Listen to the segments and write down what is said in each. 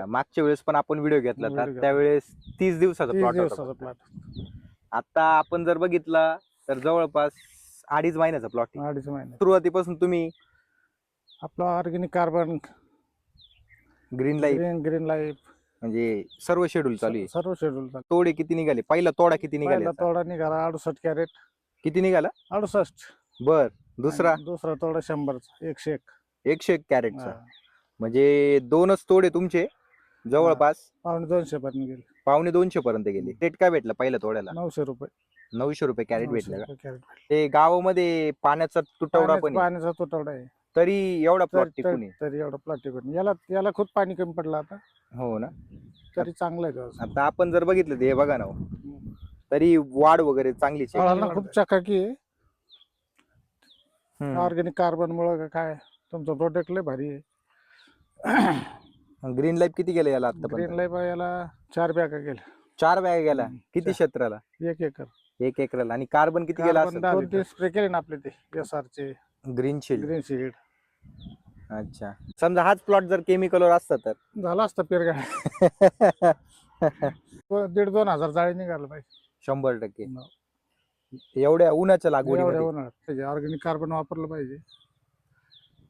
मागच्या वेळेस पण आपण व्हिडिओ घेतला होता, व्हिडिओ घेतला. त्यावेळेस 30 दिवसाचा 30 प्लॉट दिवसाचा होता. प्लॉट. आता आपण जर बघितला तर जवळपास 2.5 महिन्याचा प्लॉट आहे. 2.5 महिने. सुरुवातीपासून तुम्ही आपला organic carbon, green life green life म्हणजे सर्व शेड्यूल चालू आहे. सर्व शेड्यूल. तोडे किती निघाले? पहिला तोडा किती निघाले? पहिला तोडा निघाला 68 कॅरेट. किती निघाला? 68. बर. दुसरा दुसरा तोडा 100चा 101. 101 कॅरेटचा. म्हणजे दोनच तोडे तुमचे जवळपास 250 पर्यंत गेले. 250 पर्यंत गेले. रेट काय भेटला पहिल्या तोड्याला? 900 रुपये. 900 रुपये कॅरेट 900 भेटला का? रुपये कॅरेट. ते गावामध्ये पाण्याचा तुटवडा पण आहे. पाण्याचा तुटवडा आहे. तरी एवढा प्लॉट टिकून आहे. तरी एवढा प्लॉट टिकून. याला खूप पाणी कमी पडलं आता. हो ना. तरी चांगलं आहे त्याचं. आता आपण जर बघितलं ते बघा ना, तरी वाढ वगैरे चांगलीच आहे. फळाला खूप चकाकी आहे. ऑर्गॅनिक कार्बन मुळे काय तुमचं प्रोडक्ट लय भारी आहे. ग्रीन लाईफ किती गेलं याला आता? ग्रीन लाईफ याला 4 बॅगा गेल्या. 4 बॅग गेला. किती क्षेत्राला? 1 एकर. 1 एकराला. आणि कार्बन किती गेला असेल? 2-3 स्प्रे केले ना आपले ते एसआरचे ग्रीन शील्ड. Green seed. अच्छा. समजा हाच प्लॉट जर केमिकलवर असता तर झाला असता पेरगा. 1,500-2,000 जाळी निघालं पाहिजे. 100%. एवढ्या उन्हाच्या लागवडीमध्ये ऑर्गॅनिक कार्बन वापरलं पाहिजे,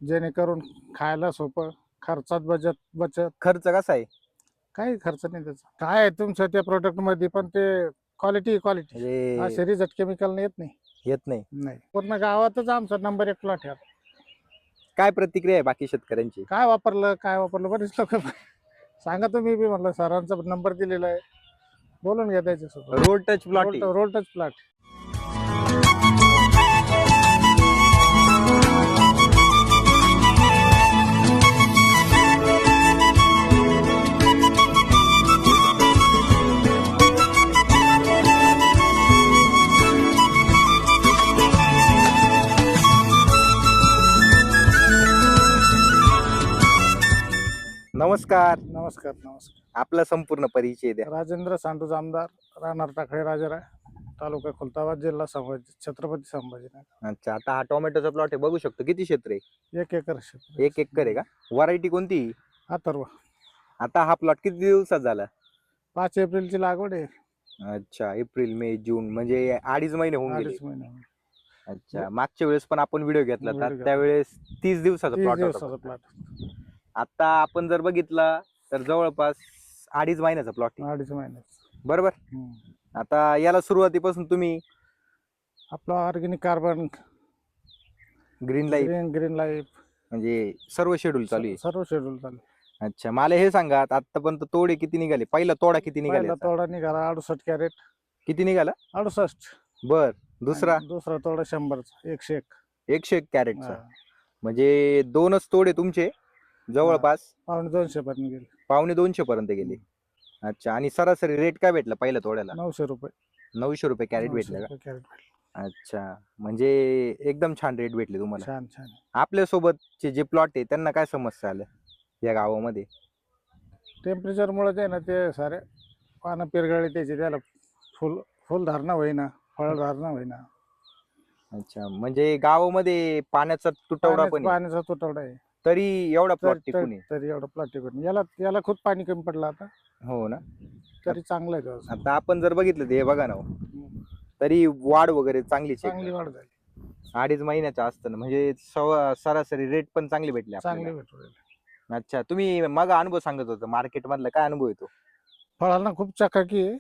जेणेकरून खायला सोपं, खर्चात बचत. खर्च कसा आहे? काही खर्च नाही त्याचा. काय आहे तुमच्या त्या प्रोडक्ट मध्ये, पण ते क्वालिटी हा रिझल्ट केमिकल येत नाही. पूर्ण गावातच आमचा नंबर 1 प्लॉट आहे. काय प्रतिक्रिया आहे बाकी शेतकऱ्यांची? काय वापरलं बरेच लोक सांगा. तुम्ही बी म्हणलं सरांचा नंबर दिलेला आहे, बोलून घ्या त्याच्यासोबत. Road touch plot. Road touch plot. नमस्कार. नमस्कार. आपला संपूर्ण परिचय द्या. राजेंद्र सांडू जामदार, राहणार टाकळे राजाराय, तालुका खुलताबाद, जिल्हा छत्रपती संभाजीनगर. अच्छा. आता हा टोमॅटोचा प्लॉट आहे, बघू शकतो. किती क्षेत्र आहे? 1 एकर क्षेत्र. 1 एकर आहे का? व्हरायटी कोणती? अथर्व. आता हा प्लॉट किती दिवसात झाला? 5 एप्रिलची लागवड आहे. अच्छा. एप्रिल, मे, जून म्हणजे 2.5 महिने होऊन गेले. 2.5 महिने. अच्छा. मागच्या वेळेस पण आपण व्हिडिओ घेतला होता, त्यावेळेस 30 दिवसाचा प्लॉट होता. आता आपण जर बघितला तर जवळपास 2.5 महिन्याचा प्लॉट आहे. 2.5 महिने. बरोबर. आता याला सुरुवातीपासून तुम्ही आपला ऑर्गॅनिक कार्बन, ग्रीन लाईफ म्हणजे सर्व शेड्यूल चालू आहे. अच्छा. मला हे सांगा, आतापर्यंत तोडे किती निघाले? पहिला तोडा किती निघाले? पहिला तोडा निघाला 68 कॅरेट. किती निघाला? 68. बर. दुसरा तोडा 100चा 101. 101 कॅरेटचा. म्हणजे दोनच तोडे तुमचे जवळपास 250 पर्यंत गेले. 250 पर्यंत गेले. अच्छा. आणि सरासरी रेट काय भेटला पहिल्या तोड्याला? 900 रुपये. 900 रुपये कॅरेट भेटले का? अच्छा. म्हणजे एकदम छान रेट भेटले तुम्हाला. छान. आपल्या सोबतचे जे प्लॉट आहे त्यांना काय समस्या आल्या या गावामध्ये? टेम्परेचर मुळे ते ना, ते सारे पानं पिरगळले त्याचे, त्याला फुल धारणा होईना, फळ धारणा होईना. अच्छा. म्हणजे गावामध्ये पाण्याचा तुटवडा पण आहे. पाण्याचा तुटवडा आहे. तरी एवढा प्लॉट टिकून आहे. याला खूप पाणी कमी पडलं आता. हो ना. तरी चांगलं आहे त्याचं. आता आपण जर बघितलं ते बघा ना, तरी वाढ वगैरे चांगलीच आहे. चांगली वाढ झाली. 2.5 महिन्याचा असताना म्हणजे सरासरी रेट पण चांगले भेटले आपल्याला. अच्छा. तुम्ही मग अनुभव सांगत होता मार्केट मधला, काय अनुभव येतो? फळाला खूप चकाकी आहे.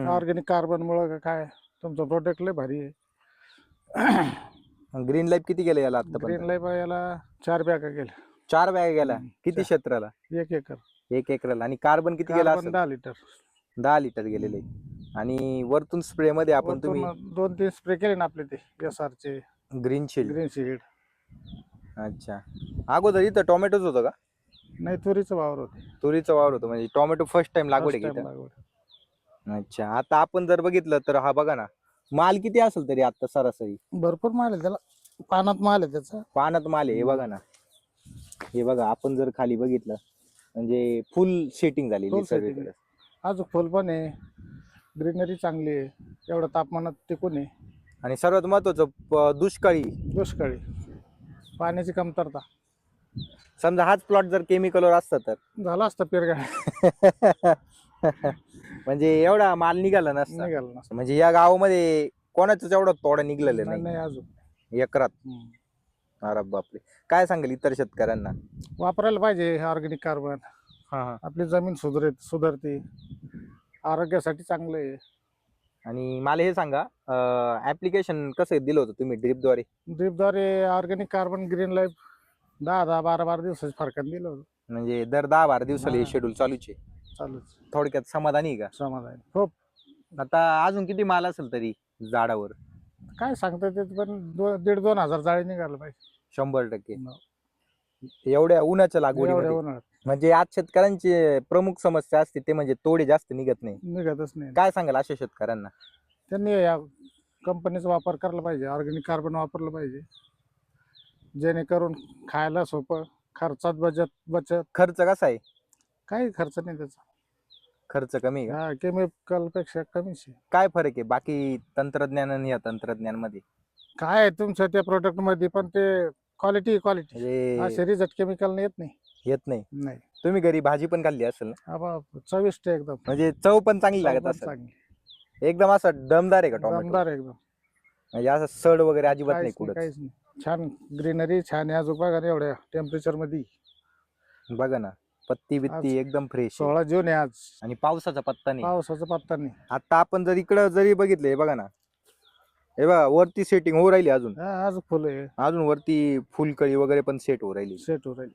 ऑर्गॅनिक कार्बन मुळे काय तुमचं प्रोडक्ट लय भारी आहे. ग्रीन लाईफ किती गेलं याला आता? ग्रीन लाईफ याला 4 बॅगा गेल्या. 4 बॅग गेला. किती क्षेत्राला? 1 एकर. 1 एकराला. आणि कार्बन किती गेला? 10 लिटर. 10 लिटर गेलेले. आणि वरतून स्प्रे मध्ये आपण तुम्ही 2-3 स्प्रे केले ना आपले ते एसआरचे ग्रीन शील्ड. Green seed. अच्छा. अगोदर इथं टोमॅटोच होतं का? नाही, तुरीचं वावर होतं. तुरीचं वावर होतं. म्हणजे टोमॅटो फर्स्ट टाइम लागवड आहे. अच्छा. आता आपण जर बघितलं तर हा बघा ना, माल किती असेल तरी आता सरासरी? भरपूर माल आहे त्याला. पानात माल आहे त्याचा. पानात माल आहे. हे बघा ना, हे बघा. आपण जर खाली बघितलं म्हणजे फुल सेटिंग झालेली सगळीकडे. अजून फुल पण आहे. ग्रीनरी चांगली आहे. एवढं तापमानात टिकून आहे. आणि सर्वात महत्वाचं दुष्काळी पाण्याची कमतरता. समजा हाच प्लॉट जर केमिकलवर असता तर झाला असता पेरगाळ म्हणजे एवढा माल निघाला नसता. निघाला नसता. म्हणजे या गावामध्ये कोणाचाच एवढा तोडा निघलेला नाही नाही अजून. एकरात. अरे बापरे, काय सांगेल इतर शेतकऱ्यांना? वापरायला पाहिजे ऑर्गॅनिक कार्बन. आपली जमीन सुधारते, आरोग्यासाठी चांगलं आहे. आणि मला हे सांगा, ऍप्लिकेशन कसं दिलं होतं तुम्ही ड्रिपद्वारे? ड्रीपद्वारे ऑर्गॅनिक कार्बन ग्रीन लाईफ 10-12 दिवसाच्या फरकाने दिलं होतं. म्हणजे दर 10-12 दिवसाला हे हा. शेड्यूल चालूच आहे. चालूच थोडक्यात समाधानी आहे का? समाधान खूप. आता अजून किती माल असेल तरी झाडावर? काय सांगता ते पण 1,500-2,000 जाळी निघालं पाहिजे 100%. एवढ्या उन्हाच्या एवढ्या लागवडीमध्ये उन्हाळ्यात म्हणजे आज शेतकऱ्यांची प्रमुख समस्या असते ते म्हणजे तोडे जास्त निघत नाही. निघतच नाही. काय सांगाल अशा शेतकऱ्यांना? त्यांनी या कंपनीचा वापर करायला पाहिजे, ऑर्गॅनिक कार्बन वापरलं पाहिजे, जेणेकरून खायला सोपं, खर्चात बचत. खर्च कसा आहे? काही खर्च नाही त्याचा. खर्च कमी आहे का? हा, केमिकल पेक्षा कमीच आहे. काय फरक आहे बाकी तंत्रज्ञान आणि या तंत्रज्ञान काय आहे तुमच्या त्या प्रोडक्ट मध्ये, पण ते क्वालिटी म्हणजे रिझल्ट केमिकल येत नाही. येत नाही. नाही. तुम्ही घरी भाजी पण खाल्ली असेल ना? आबा चविष्ट आहे एकदम. म्हणजे चव पण चांगली लागत एकदम असेल. चांगली. एकदम असं दमदार आहे का टोमॅटो? दमदार एकदम. म्हणजे असं सड वगैरे अजिबात नाही काहीच नाही, कुठं? काहीच नाही. छान ग्रीनरी, छान आहे आजोबा एवढ्या टेम्परेचर मध्ये. बघा ना, पत्ती बित्ती आज एकदम फ्रेश 16 जून आहे आज. आणि पावसाचा पत्ता नाही. पावसाचा पत्ता नाही. आता आपण जर इकडं जरी बघितलं, हे बघा ना, हे बघा वरती सेटिंग होऊ राहिली अजून. आज फुल आहे. अजून वरती फुलकळी वगैरे पण सेट होऊ राहिली. सेट होईल.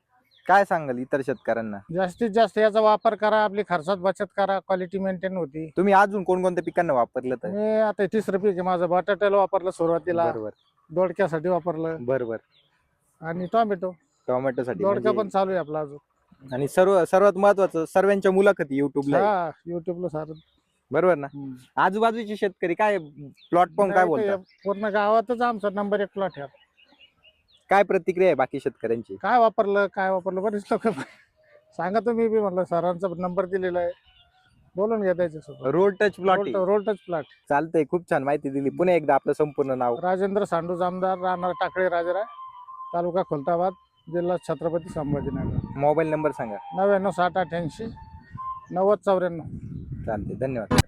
काय सांगाल इतर शेतकऱ्यांना? जास्तीत जास्त याचा वापर करा, आपली खर्चात बचत करा, क्वालिटी मेंटेन होती. तुम्ही अजून कोणकोणत्या पिकांना वापरलं तर? मी आता 3रं पीक आहे माझं. बटाट्याला वापरलं सुरुवातीला, बरोबर दोडक्यासाठी वापरलं, बरोबर. आणि टोमॅटोसाठी दोडका म्हणजे- पण चालू आहे आपला अजून. आणि सर्वात महत्वाचं, सर्वांच्या मुलाखती युट्यूबला आहे. हा, युट्यूबला सारं. बरोबर ना? आजूबाजूचे शेतकरी काय प्लॉट पाहून काय नाही, बोलतात? ते पूर्ण गावातच आमचा नंबर 1 प्लॉट आहे. काय प्रतिक्रिया आहे बाकी शेतकऱ्यांची? काय वापरलं बरेच लोक सांगा. तुम्ही बी म्हणलं सरांचा नंबर दिलेला आहे, बोलून घ्या त्याच्यासोबत. Road touch plot road touch plot. चालतंय. खूप छान माहिती दिली. पुन्हा एकदा आपलं संपूर्ण नाव? राजेंद्र सांडू जामदार, राहणार टाकळे राजरा, तालुका खुलताबाद, जिल्हा छत्रपती संभाजीनगर. मोबाईल नंबर सांगा. 99 60 88 90 94. चालते, धन्यवाद.